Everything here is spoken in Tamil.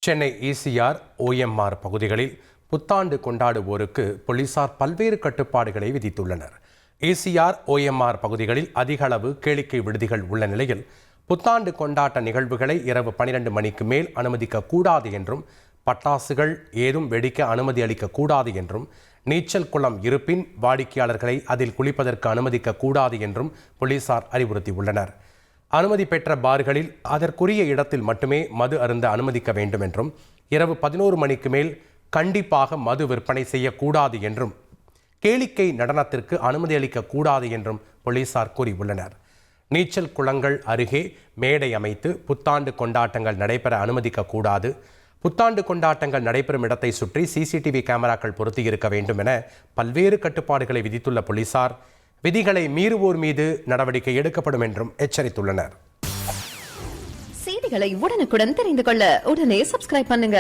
சென்னை ECR, OMR பகுதிகளில் புத்தாண்டு கொண்டாடுவோருக்கு போலீசார் பல்வேறு கட்டுப்பாடுகளை விதித்துள்ளனர். ECR, OMR பகுதிகளில் அதிக அளவு கேளிக்கை விடுதிகள் உள்ள நிலையில் புத்தாண்டு கொண்டாட்ட நிகழ்வுகளை இரவு 12 மணிக்கு மேல் அனுமதிக்க கூடாது என்றும், பட்டாசுகள் ஏதும் வெடிக்க அனுமதி அளிக்க கூடாது என்றும், நீச்சல் குளம் இருப்பின் வாடிக்கையாளர்களை அதில் குளிப்பதற்கு அனுமதிக்க கூடாது என்றும் போலீசார் அறிவுறுத்தியுள்ளனர். அனுமதி பெற்ற பார்களில் அதற்குரிய இடத்தில் மட்டுமே மது அருந்த அனுமதிக்க வேண்டும் என்றும், இரவு 11 மணிக்கு மேல் கண்டிப்பாக மது விற்பனை செய்யக்கூடாது என்றும், கேளிக்கை நடனத்திற்கு அனுமதி அளிக்க கூடாது என்றும் போலீசார் கூறியுள்ளனர். நீச்சல் குளங்கள் அருகே மேடை அமைத்து புத்தாண்டு கொண்டாட்டங்கள் நடைபெற அனுமதிக்க கூடாது. புத்தாண்டு கொண்டாட்டங்கள் நடைபெறும் இடத்தை சுற்றி CCTV கேமராக்கள் பொருத்தியிருக்க வேண்டும் என பல்வேறு கட்டுப்பாடுகளை விதித்துள்ள போலீசார் விதிகளை மீறுவோர் மீது நடவடிக்கை எடுக்கப்படும் என்றும் எச்சரித்துள்ளனர். செய்திகளை உடனுக்குடன் தெரிந்து கொள்ள உடனே சப்ஸ்கிரைப் பண்ணுங்க.